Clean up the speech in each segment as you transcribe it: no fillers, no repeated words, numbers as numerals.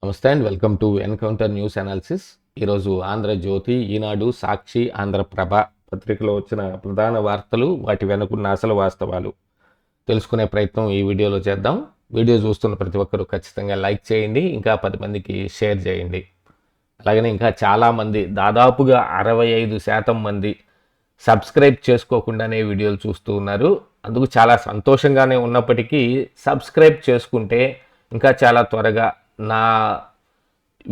నమస్తే and welcome to encounter news analysis. ఈరోజు ఆంధ్రజ్యోతి, ఈనాడు, సాక్షి, ఆంధ్రప్రభ పత్రికలో వచ్చిన ప్రధాన వార్తలు, వాటి వెనుకున్న అసలు వాస్తవాలు తెలుసుకునే ప్రయత్నం ఈ వీడియోలో చేద్దాం. వీడియో చూస్తున్న ప్రతి ఒక్కరూ ఖచ్చితంగా లైక్ చేయండి, ఇంకా 10 మందికి షేర్ చేయండి. అలాగనే ఇంకా చాలామంది, దాదాపుగా 65% మంది సబ్స్క్రైబ్ చేసుకోకుండానే వీడియోలు చూస్తూ ఉన్నారు. అందుకు చాలా సంతోషంగానే ఉన్నప్పటికీ సబ్స్క్రైబ్ చేసుకుంటే ఇంకా చాలా త్వరగా నా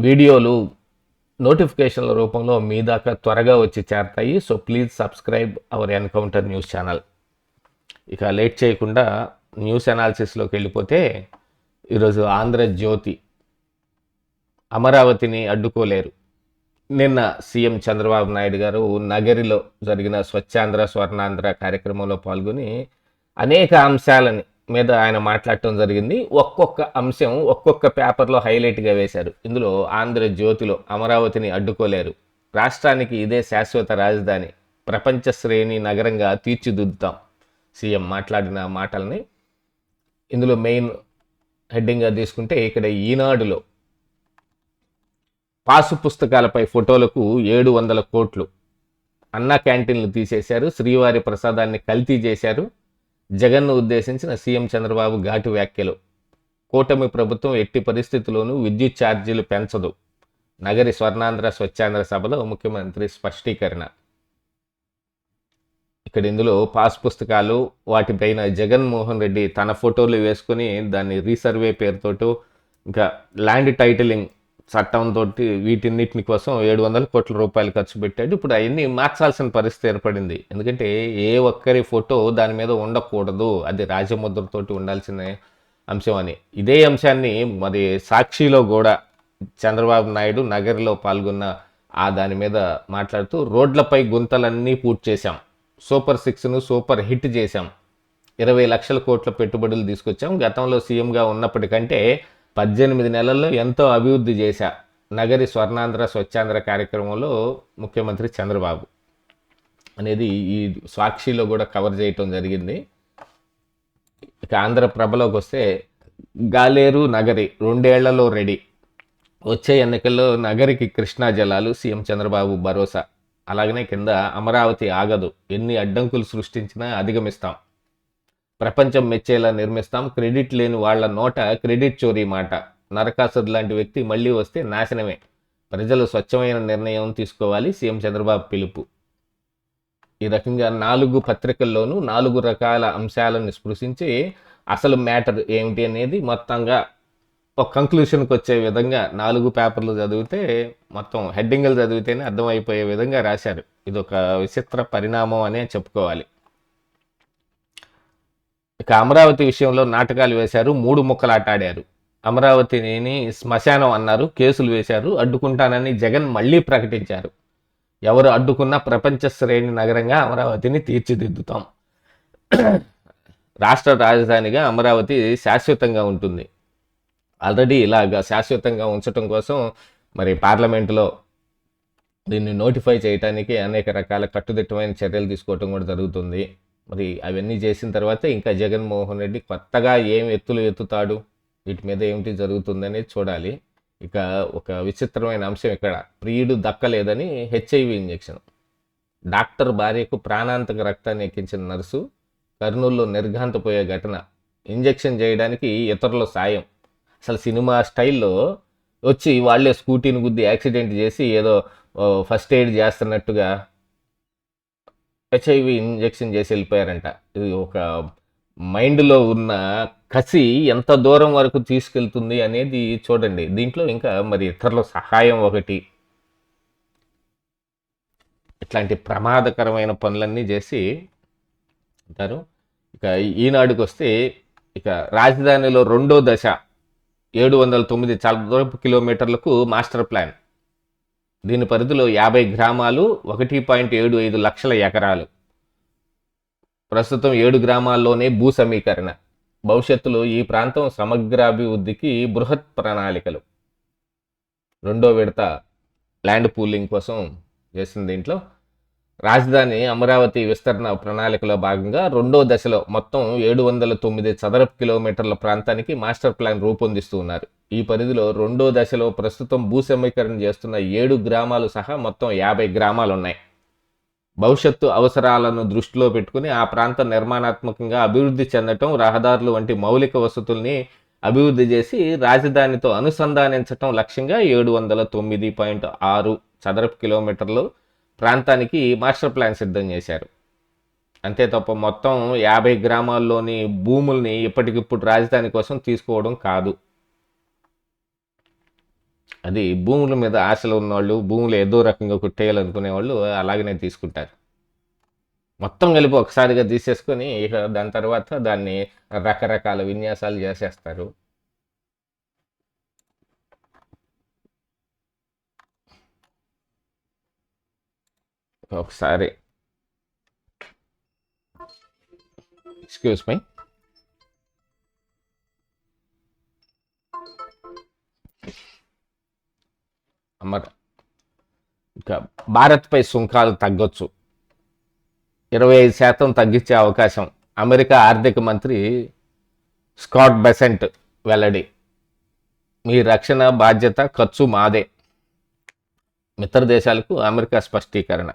వీడియోలు నోటిఫికేషన్ల రూపంలో మీ దాకా త్వరగా వచ్చి చేరతాయి. So please subscribe our encounter news channel. ఇక లేట్ చేయకుండా న్యూస్ అనాలిసిస్లోకి వెళ్ళిపోతే, ఈరోజు ఆంధ్రజ్యోతి, అమరావతిని అడ్డుకోలేరు. నిన్న సీఎం చంద్రబాబు నాయుడు గారు నగరిలో జరిగిన స్వచ్ఛాంధ్ర స్వర్ణాంధ్ర కార్యక్రమంలో పాల్గొని అనేక అంశాలని మీద ఆయన మాట్లాడటం జరిగింది. ఒక్కొక్క అంశం ఒక్కొక్క పేపర్లో హైలైట్గా వేశారు. ఇందులో ఆంధ్రజ్యోతిలో అమరావతిని అడ్డుకోలేరు, రాష్ట్రానికి ఇదే శాశ్వత రాజధాని, ప్రపంచ శ్రేణి నగరంగా తీర్చిదిద్దుతాం, సీఎం మాట్లాడిన మాటల్ని ఇందులో మెయిన్ హెడ్డింగ్గా తీసుకుంటే, ఇక్కడ ఈనాడులో పాసు పుస్తకాలపై ఫోటోలకు 700 కోట్లు, అన్నా క్యాంటీన్లు తీసేశారు, శ్రీవారి ప్రసాదాన్ని కల్తీ చేశారు, జగన్ను ఉద్దేశించిన సీఎం చంద్రబాబు ఘాటు వ్యాఖ్యలు, కూటమి ప్రభుత్వం ఎట్టి పరిస్థితుల్లోనూ విద్యుత్ ఛార్జీలు పెంచదు, నగరి స్వర్ణాంధ్ర స్వచ్ఛాంధ్ర సభలో ముఖ్యమంత్రి స్పష్టీకరణ. ఇక్కడ ఇందులో పాస్ పుస్తకాలు, వాటిపైన జగన్మోహన్ రెడ్డి తన ఫోటోలు వేసుకొని దాన్ని రీసర్వే పేరుతోటూ ఇంకా ల్యాండ్ టైటిలింగ్ చట్టంతో వీటిన్నిటిని కోసం 700 కోట్ల రూపాయలు ఖర్చు పెట్టాడు. ఇప్పుడు అవన్నీ మార్చాల్సిన పరిస్థితి ఏర్పడింది. ఎందుకంటే ఏ ఒక్కరి ఫోటో దాని మీద ఉండకూడదు, అది రాజముద్రతోటి ఉండాల్సిన అంశం అని. ఇదే అంశాన్ని మరి సాక్షిలో కూడా చంద్రబాబు నాయుడు నగరిలో పాల్గొన్న దాని మీద మాట్లాడుతూ, రోడ్లపై గుంతలన్నీ పూర్తి చేశాం, సూపర్ 6ను సూపర్ హిట్ చేశాం, 20 లక్షల కోట్ల పెట్టుబడులు తీసుకొచ్చాం, గతంలో సీఎంగా ఉన్నప్పటికంటే 18 నెలల్లో ఎంతో అభివృద్ధి చేశా, నగరి స్వర్ణాంధ్ర స్వచ్ఛాంధ్ర కార్యక్రమంలో ముఖ్యమంత్రి చంద్రబాబు అనేది ఈ సాక్షిలో కూడా కవర్ చేయటం జరిగింది. ఇక ఆంధ్రప్రభలోకి వస్తే, గాలేరు నగరి 2 ఏళ్లలో రెడీ, వచ్చే ఎన్నికల్లో నగరికి కృష్ణా జలాలు, సీఎం చంద్రబాబు భరోసా. అలాగనే కింద, అమరావతి ఆగదు, ఎన్ని అడ్డంకులు సృష్టించినా అధిగమిస్తాం, ప్రపంచం మెచ్చేలా నిర్మిస్తాం, క్రెడిట్ లేని వాళ్ల నోట క్రెడిట్ చోరీ మాట, నరకాసుడు లాంటి వ్యక్తి మళ్ళీ వస్తే నాశనమే, ప్రజలు స్వచ్ఛమైన నిర్ణయం తీసుకోవాలి, సీఎం చంద్రబాబు పిలుపు. ఈ రకంగా 4 పత్రికల్లోనూ 4 రకాల అంశాలను స్పృశించి అసలు మ్యాటర్ ఏమిటి అనేది మొత్తంగా ఒక కంక్లూషన్కి వచ్చే విధంగా 4 పేపర్లు చదివితే, మొత్తం హెడ్డింగ్లు చదివితేనే అర్థమైపోయే విధంగా రాశారు. ఇది ఒక విచిత్ర పరిణామం అనే చెప్పుకోవాలి. ఇక అమరావతి విషయంలో నాటకాలు వేశారు, 3 ముక్కలాట ఆడారు, అమరావతిని శ్మశానం అన్నారు, కేసులు వేశారు, అడ్డుకుంటానని జగన్ మళ్ళీ ప్రకటించారు, ఎవరు అడ్డుకున్నా ప్రపంచ శ్రేణి నగరంగా అమరావతిని తీర్చిదిద్దుతాం, రాష్ట్ర రాజధానిగా అమరావతి శాశ్వతంగా ఉంటుంది. ఆల్రెడీ ఇలాగా శాశ్వతంగా ఉంచడం కోసం మరి పార్లమెంటులో దీన్ని నోటిఫై చేయడానికి అనేక రకాల కట్టుదిట్టమైన చర్యలు తీసుకోవటం కూడా జరుగుతుంది. మరి అవన్నీ చేసిన తర్వాత ఇంకా జగన్మోహన్ రెడ్డి కొత్తగా ఏం ఎత్తులు ఎత్తుతాడు, వీటి మీద ఏమిటి జరుగుతుందనేది చూడాలి. ఇక ఒక విచిత్రమైన అంశం ఇక్కడ, ప్రియుడు దక్కలేదని హెచ్ఐవి ఇంజెక్షన్, డాక్టర్ భార్యకు ప్రాణాంతక రక్తాన్ని ఎక్కించిన నర్సు కర్నూలులో నిర్ఘాంతపోయే ఘటన, ఇంజెక్షన్ చేయడానికి ఇతరుల సాయం. అసలు సినిమా స్టైల్లో వచ్చి వాళ్ళే స్కూటీని గుద్ది యాక్సిడెంట్ చేసి ఏదో ఫస్ట్ ఎయిడ్ చేస్తున్నట్టుగా హెచ్ఐవి ఇంజెక్షన్ చేసి వెళ్ళిపోయారంట. ఇది ఒక మైండ్లో ఉన్న కసి ఎంత దూరం వరకు తీసుకెళ్తుంది అనేది చూడండి. దీంట్లో ఇంకా మరి ఇతరుల సహాయం ఒకటి, ఇట్లాంటి ప్రమాదకరమైన పనులన్నీ చేసి అంటారు. ఇక ఈనాడుకి వస్తే, ఇక రాజధానిలో 2వ దశ 709 చదరపు కిలోమీటర్లకు మాస్టర్ ప్లాన్, దీని పరిధిలో 50 గ్రామాలు, 1.75 లక్షల ఎకరాలు, ప్రస్తుతం 7 గ్రామాల్లోనే భూ సమీకరణ, భవిష్యత్తులో ఈ ప్రాంతం సమగ్రాభివృద్ధికి బృహత్ ప్రణాళికలు. 2వ విడత ల్యాండ్ పూలింగ్ కోసం చేసిన దీంట్లో రాజధాని అమరావతి విస్తరణ ప్రణాళికలో భాగంగా రెండో దశలో మొత్తం 709 చదరపు కిలోమీటర్ల ప్రాంతానికి మాస్టర్ ప్లాన్ రూపొందిస్తూ ఉన్నారు. ఈ పరిధిలో రెండో దశలో ప్రస్తుతం భూ సమీకరణ చేస్తున్న 7 గ్రామాలు సహా మొత్తం 50 గ్రామాలు ఉన్నాయి. భవిష్యత్తు అవసరాలను దృష్టిలో పెట్టుకుని ఆ ప్రాంతం నిర్మాణాత్మకంగా అభివృద్ధి చెందటం, రహదారులు వంటి మౌలిక వసతుల్ని అభివృద్ధి చేసి రాజధానితో అనుసంధానించటం లక్ష్యంగా 709.6 చదరపు కిలోమీటర్లు ప్రాంతానికి మాస్టర్ ప్లాన్ సిద్ధం చేశారు. అంతే తప్ప మొత్తం 50 గ్రామాల్లోని భూముల్ని ఇప్పటికిప్పుడు రాజధాని కోసం తీసుకోవడం కాదు. అది భూముల మీద ఆశలు ఉన్నవాళ్ళు, భూములు ఏదో రకంగా కొట్టేయాలనుకునే వాళ్ళు అలాగనే తీసుకుంటారు. మొత్తం కలిపి ఒకసారిగా తీసేసుకొని ఇక దాని తర్వాత దాన్ని రకరకాల విన్యాసాలు చేసేస్తారు. ఒకసారి ఎక్స్క్యూజ్ మీ, అమర్ ఇంకా భారత్పై సుంకాలు తగ్గొచ్చు, 25% తగ్గించే అవకాశం అమెరికా ఆర్థిక మంత్రి స్కాట్ బెసెంట్ వెల్లడి. మీ రక్షణ బాధ్యత ఖర్చు మాదే, మిత్ర దేశాలకు అమెరికా స్పష్టీకరణ.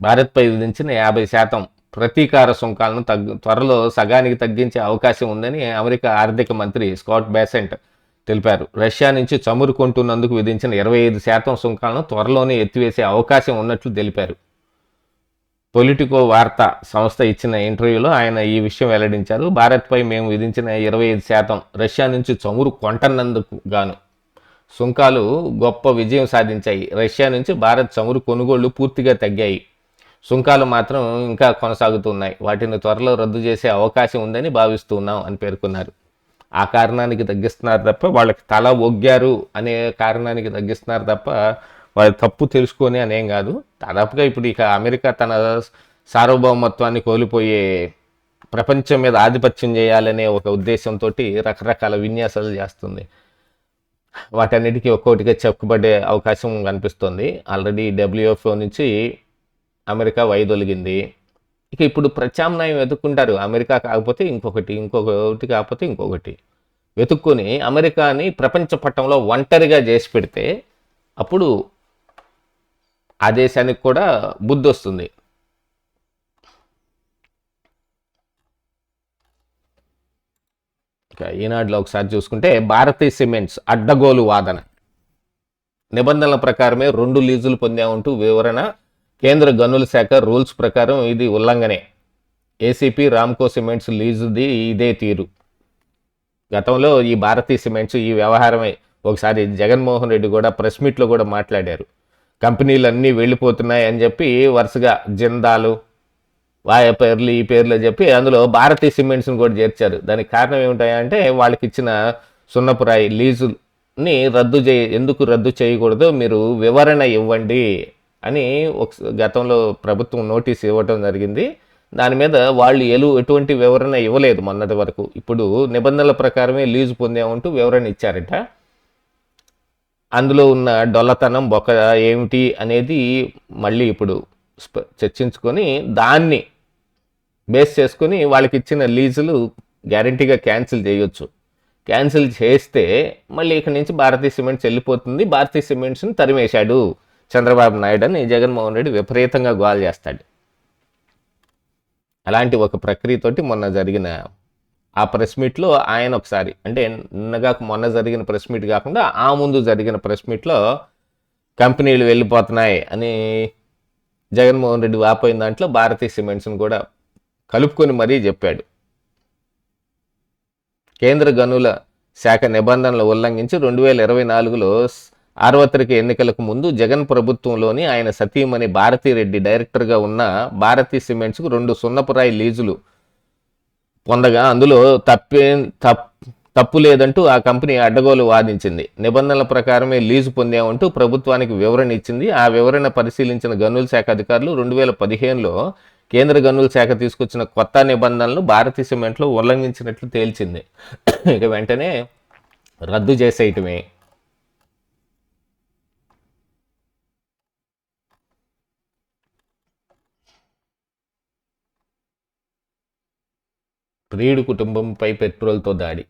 భారత్పై విధించిన 50% ప్రతీకార సుంకాలను త్వరలో సగానికి తగ్గించే అవకాశం ఉందని అమెరికా ఆర్థిక మంత్రి స్కాట్ బెసెంట్ తెలిపారు. రష్యా నుంచి చమురు కొంటున్నందుకు విధించిన 25% సుంకాలను త్వరలోనే ఎత్తివేసే అవకాశం ఉన్నట్లు తెలిపారు. పొలిటికో వార్తా సంస్థ ఇచ్చిన ఇంటర్వ్యూలో ఆయన ఈ విషయం వెల్లడించారు. భారత్పై మేము విధించిన 25% రష్యా నుంచి చమురు కొంటన్నందుకు గాను సుంకాలు గొప్ప విజయం సాధించాయి. రష్యా నుంచి భారత్ చమురు కొనుగోళ్లు పూర్తిగా తగ్గాయి. సుంకాలు మాత్రం ఇంకా కొనసాగుతున్నాయి. వాటిని త్వరలో రద్దు చేసే అవకాశం ఉందని భావిస్తున్నాం అని పేర్కొన్నారు. ఆ కారణానికి తగ్గిస్తున్నారు తప్ప, వాళ్ళకి తల ఒగ్గారు అనే కారణానికి తగ్గిస్తున్నారు తప్ప వాళ్ళ తప్పు తెలుసుకొని అనేం కాదు. దాదాపుగా ఇప్పుడు ఇక అమెరికా తన సార్వభౌమత్వాన్ని కోల్పోయే, ప్రపంచం మీద ఆధిపత్యం చేయాలనే ఒక ఉద్దేశంతో రకరకాల విన్యాసాలు చేస్తుంది. వాటన్నిటికీ ఒక్కొక్కటిగా చెప్పుబడే అవకాశం కనిపిస్తుంది. ఆల్రెడీ డబ్ల్యూఎఫ్ఓ నుంచి అమెరికా వైదొలిగింది. ఇక ఇప్పుడు ప్రత్యామ్నాయం వెతుక్కుంటారు. అమెరికా కాకపోతే ఇంకొకటి, ఇంకొకటి కాకపోతే ఇంకొకటి వెతుక్కొని అమెరికాని ప్రపంచ పటంలో ఒంటరిగా చేసి పెడితే అప్పుడు ఆ దేశానికి కూడా బుద్ధి వస్తుంది. ఇక ఈనాడులో ఒకసారి చూసుకుంటే భారతీయ సిమెంట్స్ అడ్డగోలు వాదన. నిబంధనల ప్రకారమే 2 లీజులు పొందామంటూ వివరణ. కేంద్ర గనుల శాఖ రూల్స్ ప్రకారం ఇది ఉల్లంఘనే. ఏసీపీ రామ్కో సిమెంట్స్ లీజుది ఇదే తీరు. గతంలో ఈ భారతీయ సిమెంట్స్ ఈ వ్యవహారమే ఒకసారి జగన్మోహన్ రెడ్డి కూడా ప్రెస్ మీట్లో కూడా మాట్లాడారు. కంపెనీలు అన్నీ వెళ్ళిపోతున్నాయి అని చెప్పి వరుసగా జిందాలు వాయ పేర్లు ఈ పేర్లు చెప్పి అందులో భారతీయ సిమెంట్స్ని కూడా చేర్చారు. దానికి కారణం ఏమిటాయంటే వాళ్ళకి ఇచ్చిన సున్నపురాయి లీజుని ఎందుకు రద్దు చేయకూడదో మీరు వివరణ ఇవ్వండి అని గతంలో ప్రభుత్వం నోటీస్ ఇవ్వటం జరిగింది. దాని మీద వాళ్ళు ఎటువంటి వివరణ ఇవ్వలేదు మొన్నటి వరకు. ఇప్పుడు నిబంధనల ప్రకారమే లీజు పొందామంటూ వివరణ ఇచ్చారట. అందులో ఉన్న డొల్లతనం బొక్క ఏమిటి అనేది మళ్ళీ ఇప్పుడు చర్చించుకొని దాన్ని బేస్ చేసుకొని వాళ్ళకి ఇచ్చిన లీజులు గ్యారంటీగా క్యాన్సిల్ చేయొచ్చు. క్యాన్సిల్ చేస్తే మళ్ళీ ఇక్కడి నుంచి భారతీయ సిమెంట్స్ వెళ్ళిపోతుంది. భారతీయ సిమెంట్స్ని తరిమేశాడు చంద్రబాబు నాయుడు అని జగన్మోహన్ రెడ్డి విపరీతంగా గోల్ చేస్తాడు. అలాంటి ఒక ప్రక్రియతోటి మొన్న జరిగిన ఆ ప్రెస్ మీట్లో ఆయన ఒకసారి, అంటే మొన్న జరిగిన ప్రెస్ మీట్ కాకుండా ఆ ముందు జరిగిన ప్రెస్ మీట్లో కంపెనీలు వెళ్ళిపోతున్నాయి అని జగన్మోహన్ రెడ్డి వాపోయిన దాంట్లో భారతీయ సిమెంట్స్ని కూడా కలుపుకొని మరీ చెప్పాడు. కేంద్ర గనుల శాఖ నిబంధనలు ఉల్లంఘించి 2024లో సార్వత్రిక ఎన్నికలకు ముందు జగన్ ప్రభుత్వంలోని ఆయన సతీమణి భారతీరెడ్డి డైరెక్టర్గా ఉన్న భారతీ సిమెంట్స్కు 2 సున్నపురాయి లీజులు పొందగా అందులో తప్పు లేదంటూ ఆ కంపెనీ అడ్డగోలు వాదించింది. నిబంధనల ప్రకారమే లీజు పొందామంటూ ప్రభుత్వానికి వివరణ ఇచ్చింది. ఆ వివరణ పరిశీలించిన గనుల శాఖ అధికారులు 2015లో కేంద్ర గనుల శాఖ తీసుకొచ్చిన కొత్త నిబంధనలు భారతీ సిమెంట్లో ఉల్లంఘించినట్లు తేల్చింది. ఇక వెంటనే రద్దు చేసేయటమే. ప్రియుడి కుటుంబంపై పెట్రోల్తో దాడి.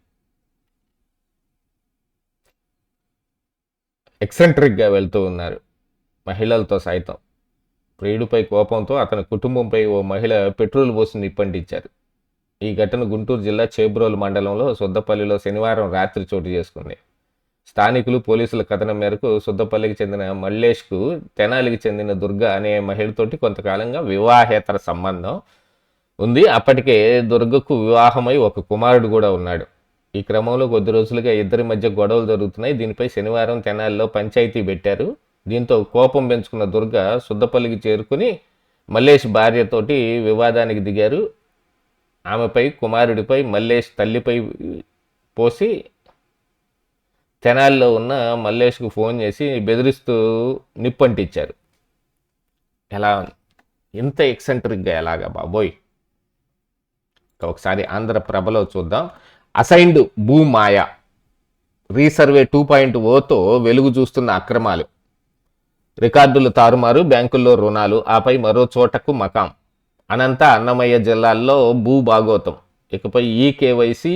ఎక్సెంట్రిక్గా వెళ్తూ ఉన్నారు మహిళలతో సైతం. ప్రియుడిపై కోపంతో అతని కుటుంబంపై ఓ మహిళ పెట్రోల్ పోసి నిప్పంటించారు. ఈ ఘటన గుంటూరు జిల్లా చేబ్రోలు మండలంలో సుద్దపల్లిలో శనివారం రాత్రి చోటు చేసుకుంది. స్థానికులు పోలీసుల కథనం మేరకు సుద్దపల్లికి చెందిన మల్లేష్కు తెనాలికి చెందిన దుర్గ అనే మహిళతోటి కొంతకాలంగా వివాహేతర సంబంధం ఉంది. అప్పటికే దుర్గకు వివాహమై ఒక కుమారుడు కూడా ఉన్నాడు. ఈ క్రమంలో కొద్ది రోజులుగా ఇద్దరి మధ్య గొడవలు జరుగుతున్నాయి. దీనిపై శనివారం తెనాలిలో పంచాయతీ పెట్టారు. దీంతో కోపం పెంచుకున్న దుర్గ సుద్దపల్లికి చేరుకుని మల్లేష్ భార్యతోటి వివాదానికి దిగారు. ఆమెపై, కుమారుడిపై, మల్లేష్ తల్లిపై పోసి తెనాలిలో ఉన్న మల్లేష్కు ఫోన్ చేసి బెదిరిస్తూ నిప్పంటిచ్చారు. ఎలా ఇంత ఎక్సెంట్రిక్గా ఎలాగా బాబోయ్. ఒకసారి ఆంధ్రప్రభలో చూద్దాం. అసైన్డ్ భూమాయ రీసర్వే 2.0తో వెలుగు చూస్తున్న అక్రమాలు. రికార్డులు తారుమారు, బ్యాంకుల్లో రుణాలు, ఆపై మరో చోటకు మకాం. అనంత అన్నమయ్య జిల్లాల్లో భూ భాగోతం. ఇకపై ఈకేవైసీ,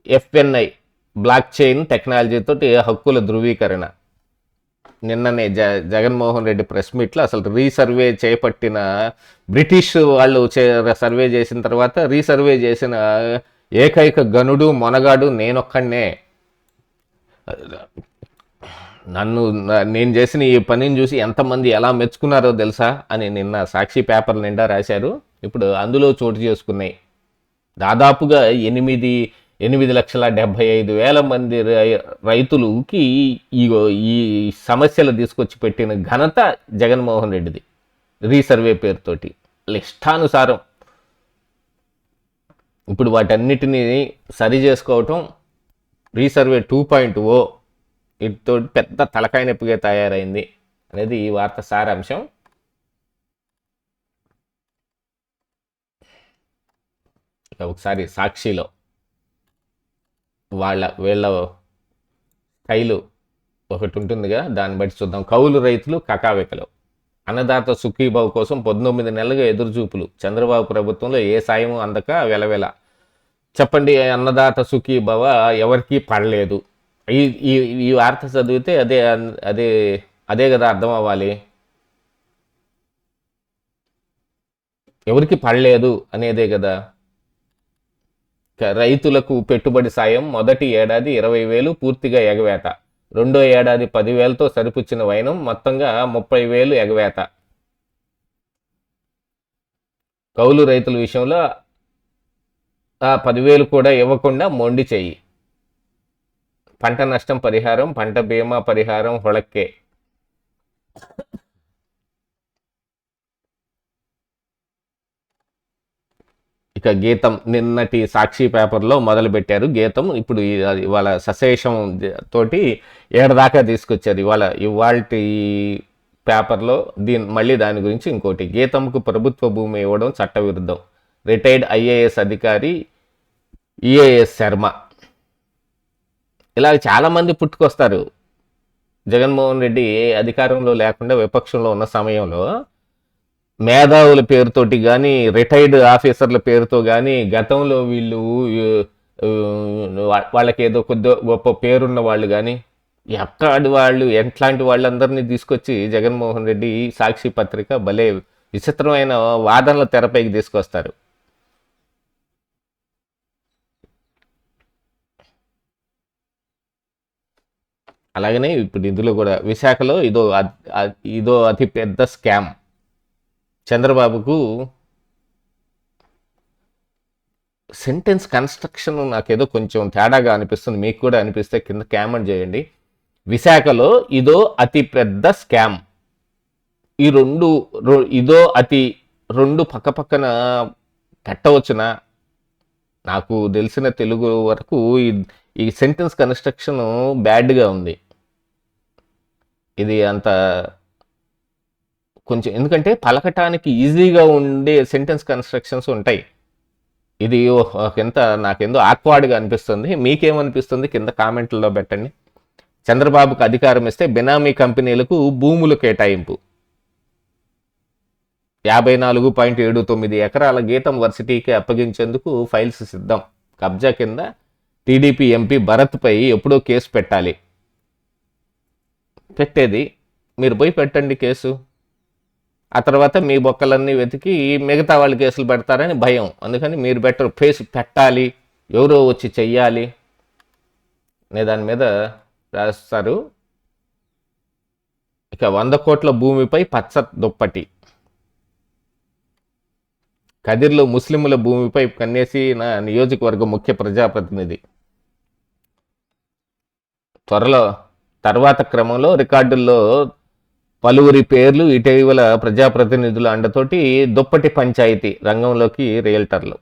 ఎఫ్ఎన్ఐ, బ్లాక్ చైన్ టెక్నాలజీతో హక్కుల ధృవీకరణ. నిన్ననే జగన్మోహన్ రెడ్డి ప్రెస్ మీట్లో అసలు రీసర్వే చేపట్టిన బ్రిటిష్ వాళ్ళు సర్వే చేసిన తర్వాత రీసర్వే చేసిన ఏకైక గనుడు మొనగాడు నేనొక్కడే. నేను చేసిన ఈ పనిని చూసి ఎంతమంది ఎలా మెచ్చుకున్నారో తెలుసా అని నిన్న సాక్షి పేపర్ నిండా రాశారు. ఇప్పుడు అందులో చోటు చేసుకున్నాయి. దాదాపుగా 8,75,000 మంది రైతులకి ఈ సమస్యలు తీసుకొచ్చి పెట్టిన ఘనత జగన్మోహన్ రెడ్డిది. రీసర్వే పేరుతోటి ఇష్టానుసారం ఇప్పుడు వాటన్నిటినీ సరి చేసుకోవటం రీసర్వే 2.0 వీటితో పెద్ద తలకాయ నొప్పిగా తయారైంది అనేది ఈ వార్త సారాంశం. ఒకసారి సాక్షిలో వీళ్ళ స్టైలు ఒకటి ఉంటుందిగా, దాన్ని బట్టి చూద్దాం. కౌలు రైతులు కకావికలు. అన్నదాత సుఖీబాబు కోసం 19 నెలలుగా ఎదురుచూపులు. చంద్రబాబు ప్రభుత్వంలో ఏ సాయం అందక వెలవెల. చెప్పండి, అన్నదాత సుఖీబాబు ఎవరికీ పడలేదు. ఈ వార్త చదివితే అదే అదే అదే కదా అర్థం అవ్వాలి. ఎవరికి పడలేదు అనేదే కదా. రైతులకు పెట్టుబడి సాయం మొదటి ఏడాది 20,000 పూర్తిగా ఎగవేత. రెండో ఏడాది 10,000తో సరిపుచ్చిన వైనం మొత్తంగా 30,000 ఎగవేత. కౌలు రైతుల విషయంలో 10,000 కూడా ఇవ్వకుండా మొండి చెయ్యి. పంట నష్టం పరిహారం, పంట బీమా పరిహారం హొళక్కే. ఇక గీతం నిన్నటి సాక్షి పేపర్లో మొదలుపెట్టారు. గీతం ఇప్పుడు ఇవాళ సశేషం తోటి ఏడదాకా తీసుకొచ్చారు. ఇవాళ పేపర్లో మళ్ళీ దాని గురించి ఇంకోటి. గీతంకు ప్రభుత్వ భూమి ఇవ్వడం చట్టవిరుద్ధం. రిటైర్డ్ ఐఏఎస్ అధికారి ఈఏఎస్ శర్మ. ఇలా చాలామంది పుట్టుకొస్తారు. జగన్మోహన్ రెడ్డి అధికారంలో లేకుండా విపక్షంలో ఉన్న సమయంలో మేధావుల పేరుతోటి కానీ, రిటైర్డ్ ఆఫీసర్ల పేరుతో కానీ, గతంలో వీళ్ళు వాళ్ళకి ఏదో కొద్ది గొప్ప పేరున్న వాళ్ళు కానీ, ఎక్కడి వాళ్ళు ఎట్లాంటి వాళ్ళందరినీ తీసుకొచ్చి జగన్మోహన్ రెడ్డి సాక్షి పత్రిక భలే విచిత్రమైన వాదనల తెరపైకి తీసుకొస్తారు. అలాగనే ఇప్పుడు ఇందులో కూడా విశాఖలో ఇదో అతి పెద్ద స్కామ్. చంద్రబాబుకు సెంటెన్స్ కన్స్ట్రక్షన్ నాకేదో కొంచెం తేడాగా అనిపిస్తుంది. మీకు కూడా అనిపిస్తే కింద కామెంట్ చేయండి. విశాఖలో ఇదో అతి పెద్ద స్కామ్. ఈ రెండు పక్కన పెట్టవచ్చునా? నాకు తెలిసిన తెలుగు వరకు ఈ సెంటెన్స్ కన్స్ట్రక్షన్ బ్యాడ్గా ఉంది. ఇది అంత కొంచెం, ఎందుకంటే పలకటానికి ఈజీగా ఉండే సెంటెన్స్ కన్స్ట్రక్షన్స్ ఉంటాయి. ఇది నాకెందో ఆక్వర్డ్గా అనిపిస్తుంది. మీకేమనిపిస్తుంది కింద కామెంట్లలో పెట్టండి. చంద్రబాబుకు అధికారం ఇస్తే బినామీ కంపెనీలకు భూములు కేటాయింపు. 54.79 ఎకరాల గీతం వర్సిటీకి అప్పగించేందుకు ఫైల్స్ సిద్ధం. కబ్జా కింద టీడీపీ ఎంపీ భరత్పై ఎప్పుడో కేసు పెట్టాలి. పెట్టేది మీరు పోయి పెట్టండి కేసు. ఆ తర్వాత మీ బొక్కలన్నీ వెతికి మిగతా వాళ్ళు కేసులు పెడతారని భయం. అందుకని మీరు కేసు పెట్టాలి, ఎవరో వచ్చి చెయ్యాలి అనే దాని మీద రాస్తారు. ఇక 100 కోట్ల భూమిపై పచ్చ దుప్పటి. కదిర్లో ముస్లింల భూమిపై కన్నేసి నా నియోజకవర్గ ముఖ్య ప్రజాప్రతినిధి. తర్వాత క్రమంలో రికార్డుల్లో పలువురి పేర్లు, ఇటీవల ప్రజాప్రతినిధుల అండతోటి దుప్పటి పంచాయతీ రంగంలోకి రియల్టర్లు.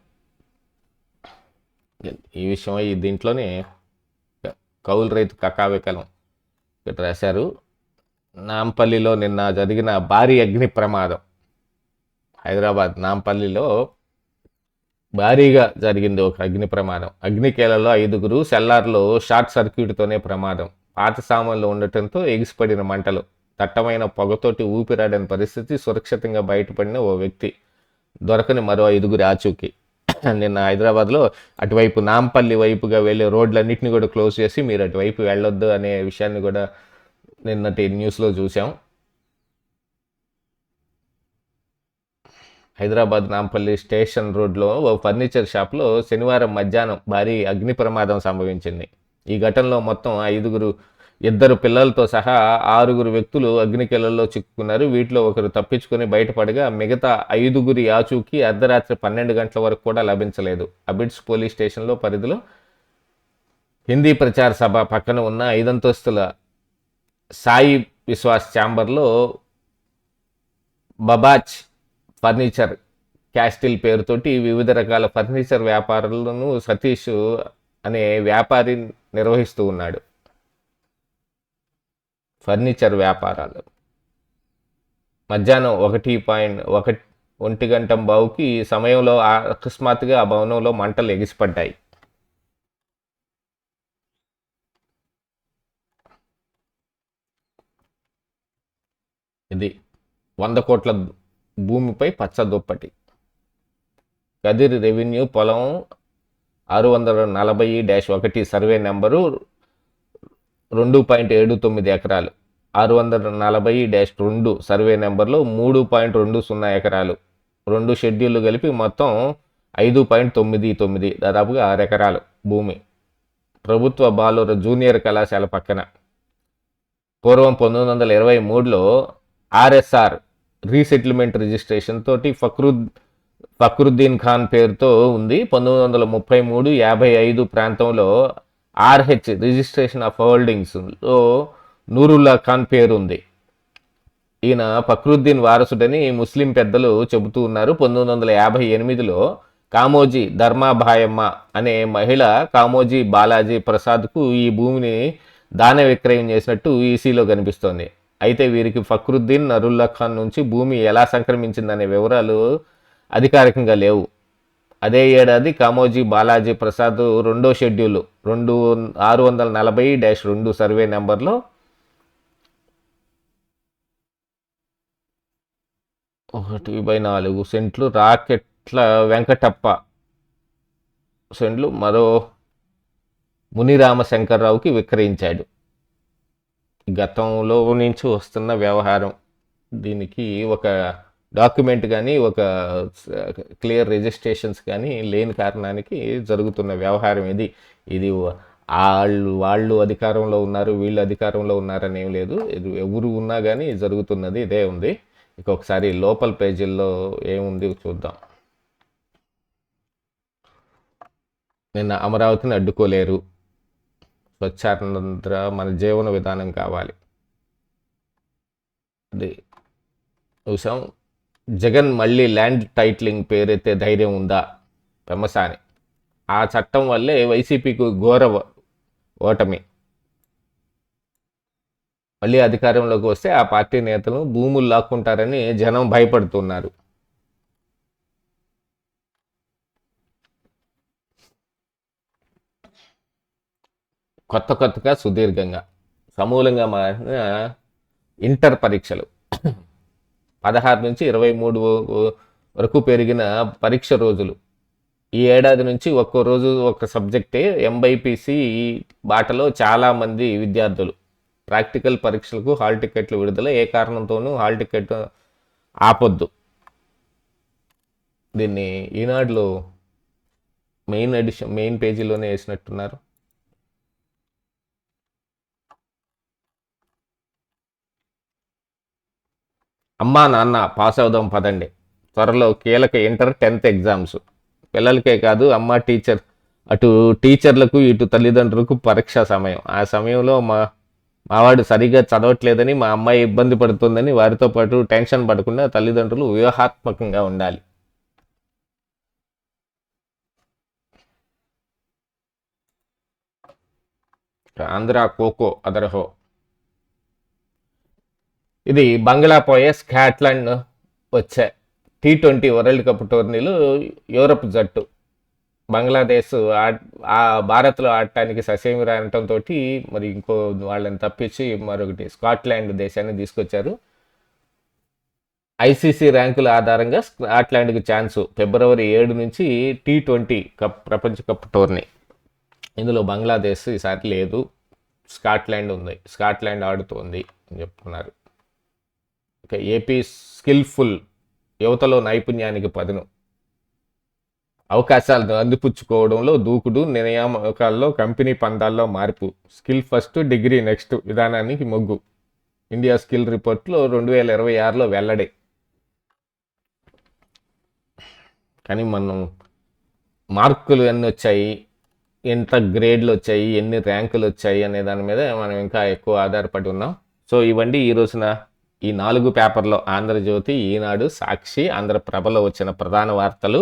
ఈ విషయం దీంట్లోనే కౌలు రైతు కకావికలం రాశారు. నాంపల్లిలో నిన్న జరిగిన భారీ అగ్ని ప్రమాదం. హైదరాబాద్ నాంపల్లిలో భారీగా జరిగింది ఒక అగ్ని ప్రమాదం. అగ్నికేలలో 5గురు, సెల్లార్లో షార్ట్ సర్క్యూట్తోనే ప్రమాదం. పాత సామాన్లు ఉండటంతో ఎగిసిపడిన మంటలు, దట్టమైన పొగతోటి ఊపిరాడని పరిస్థితి. సురక్షితంగా బయటపడిన ఓ వ్యక్తి, దొరకని మరో 5గురి ఆచూకీ. నిన్న హైదరాబాద్లో అటువైపు నాంపల్లి వైపుగా వెళ్ళే రోడ్లన్నింటినీ కూడా క్లోజ్ చేసి మీరు అటువైపు వెళ్ళొద్దు అనే విషయాన్ని కూడా నిన్నటి న్యూస్లో చూసాం. హైదరాబాద్ నాంపల్లి స్టేషన్ రోడ్లో ఓ ఫర్నిచర్ షాప్లో శనివారం మధ్యాహ్నం భారీ అగ్ని ప్రమాదం సంభవించింది. ఈ ఘటనలో మొత్తం 5గురు, 2 పిల్లలతో సహా 6గురు వ్యక్తులు అగ్నికెలలో చిక్కుకున్నారు. వీటిలో ఒకరు తప్పించుకొని బయటపడగా మిగతా 5గురి ఆచూకీ అర్ధరాత్రి 12 గంటల వరకు కూడా లభించలేదు. అబిడ్స్ పోలీస్ స్టేషన్లో పరిధిలో హిందీ ప్రచార సభ పక్కన ఉన్న 5 అంతస్తుల సాయి విశ్వాస్ ఛాంబర్లో బబాచ్ ఫర్నిచర్ క్యాస్టిల్ పేరుతోటి వివిధ రకాల ఫర్నిచర్ వ్యాపారాలను సతీష్ అనే వ్యాపారి నిర్వహిస్తూ ఉన్నాడు. ఫర్నిచర్ వ్యాపారాలు మధ్యాహ్నం 1:1 సమయంలో అకస్మాత్తుగా ఆ భవనంలో మంటలు ఎగిసిపడ్డాయి. ఇది 100 కోట్ల భూమిపై పచ్చ దుప్పటి. కదిరి రెవెన్యూ పొలం 640-1 సర్వే నెంబరు 2.79 ఎకరాలు. 640-2 సర్వే నెంబర్లో 3.20 ఎకరాలు. 2 షెడ్యూళ్లు కలిపి మొత్తం 5.99, దాదాపుగా 6 ఎకరాలు భూమి. ప్రభుత్వ బాలుర జూనియర్ కళాశాల పక్కన. పూర్వం 1923లో ఆర్ఎస్ఆర్ రీసెటిల్మెంట్ రిజిస్ట్రేషన్ తోటి ఫక్రుద్దీన్ ఖాన్ పేరుతో ఉంది. 1933-55 ప్రాంతంలో ఆర్హెచ్ రిజిస్ట్రేషన్ ఆఫ్ హోల్డింగ్స్లో నూరుల్లా ఖాన్ పేరు ఉంది. ఈయన ఫక్రుద్దీన్ వారసుడని ముస్లిం పెద్దలు చెబుతూ ఉన్నారు. 1958లో కామోజీ ధర్మాభాయమ్మ అనే మహిళ కామోజీ బాలాజీ ప్రసాద్కు ఈ భూమిని దాన విక్రయం చేసినట్టు ఈసీలో కనిపిస్తోంది. అయితే వీరికి ఫక్రుద్దీన్ నరుల్లా ఖాన్ నుంచి భూమి ఎలా సంక్రమించిందనే వివరాలు అధికారికంగా లేవు. అదే ఏడాది కామోజీ బాలాజీ ప్రసాద్ 2వ షెడ్యూల్ 640-2 సర్వే నెంబర్లో 1/4 సెంట్లు రాకెట్ల వెంకటప్ప సెంట్లు మరో మునిరామశంకర్రావుకి విక్రయించాడు. గతంలో నుంచి వస్తున్న వ్యవహారం. దీనికి ఒక డాక్యుమెంట్ కానీ ఒక క్లియర్ రిజిస్ట్రేషన్స్ కానీ లేని కారణానికి జరుగుతున్న వ్యవహారం ఇది. వాళ్ళు అధికారంలో ఉన్నారు, వీళ్ళు అధికారంలో ఉన్నారని ఏం లేదు. ఇది ఎవరు ఉన్నా కానీ జరుగుతున్నది ఇదే ఉంది. ఇంకొకసారి లోపల పేజీల్లో ఏముంది చూద్దాం. నిన్న అమరావతిని అడ్డుకోలేరు, స్వచ్ఛాంధ్ర మన జీవన విధానం కావాలి. అది చూసాం. జగన్ మళ్ళీ ల్యాండ్ టైటిలింగ్ పేరెత్తే ధైర్యం ఉందా? పెమ్మసాని. ఆ చట్టం వల్లే వైసీపీకి ఘోర ఓటమి. మళ్ళీ అధికారంలోకి వస్తే ఆ పార్టీ నేతలు భూములు లాక్కుంటారని జనం భయపడుతున్నారు. కొత్తగా సుదీర్ఘంగా సమూలంగా మారిన ఇంటర్ పరీక్షలు. 16 నుంచి 23 వరకు పెరిగిన పరీక్ష రోజులు. ఈ ఏడాది నుంచి ఒక్కో రోజు ఒక సబ్జెక్టే ఎంబైపీసీ బాటలో చాలామంది విద్యార్థులు. ప్రాక్టికల్ పరీక్షలకు హాల్ టికెట్లు విడుదల, ఏ కారణంతోనూ హాల్ టికెట్ ఆపొద్దు. దీన్ని ఈనాడులో మెయిన్ పేజీలోనే వేసినట్టున్నారు. అమ్మా నాన్న పాస్ అవుదాం పదండి, త్వరలో కీలక ఇంటర్ 10th ఎగ్జామ్స్. పిల్లలకే కాదు అటు టీచర్లకు ఇటు తల్లిదండ్రులకు పరీక్షా సమయం. ఆ సమయంలో మావాడు సరిగా చదవట్లేదని, మా అమ్మాయి ఇబ్బంది పడుతుందని వారితో పాటు టెన్షన్ పడకుండా తల్లిదండ్రులు వ్యూహాత్మకంగా ఉండాలి. ఆంధ్ర ఖోఖో అదరహో. ఇది బంగ్లా పోయే స్కాట్లాండ్ వచ్చే T20 వరల్డ్ కప్ టోర్నీలు యూరప్ జట్టు బంగ్లాదేశ్ భారత్లో ఆడటానికి ససేమిరా అనటంతో మరి ఇంకో వాళ్ళని తప్పించి మరొకటి స్కాట్లాండ్ దేశాన్ని తీసుకొచ్చారు. ఐసీసీ ర్యాంకుల ఆధారంగా స్కాట్లాండ్కి ఛాన్సు. ఫిబ్రవరి 7 నుంచి T20 ప్రపంచ కప్ టోర్నీ. ఇందులో బంగ్లాదేశ్ ఈసారి లేదు, స్కాట్లాండ్ ఉంది. స్కాట్లాండ్ ఆడుతోంది అని చెప్తున్నారు. ఇక ఏపీ స్కిల్ఫుల్, యువతలో నైపుణ్యానికి పదును. అవకాశాలను అందిపుచ్చుకోవడంలో దూకుడు, నియామకాల్లో కంపెనీ పందాల్లో మార్పు. స్కిల్ ఫస్ట్ డిగ్రీ నెక్స్ట్ విధానానికి మొగ్గు. ఇండియా స్కిల్ రిపోర్ట్లో 2026లో వెల్లడి. కానీ మనం మార్కులు ఎన్ని వచ్చాయి, ఎంత గ్రేడ్లు వచ్చాయి, ఎన్ని ర్యాంకులు వచ్చాయి అనే దాని మీద మనం ఇంకా ఎక్కువ ఆధారపడి ఉన్నాం. సో ఇవండి ఈ రోజున ఈ 4 పేపర్లో ఆంధ్రజ్యోతి, ఈనాడు, సాక్షి, ఆంధ్రప్రభలో వచ్చిన ప్రధాన వార్తలు,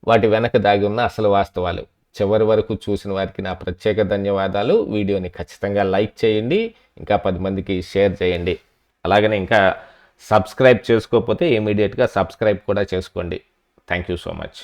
వాటి వెనక దాగి ఉన్న అసలు వాస్తవాలు. చివరి వరకు చూసిన వారికి నా ప్రత్యేక ధన్యవాదాలు. వీడియోని ఖచ్చితంగా లైక్ చేయండి, ఇంకా 10 మందికి షేర్ చేయండి. అలాగనే ఇంకా సబ్స్క్రైబ్ చేసుకోకపోతే ఇమీడియట్గా సబ్స్క్రైబ్ కూడా చేసుకోండి. Thank you so much.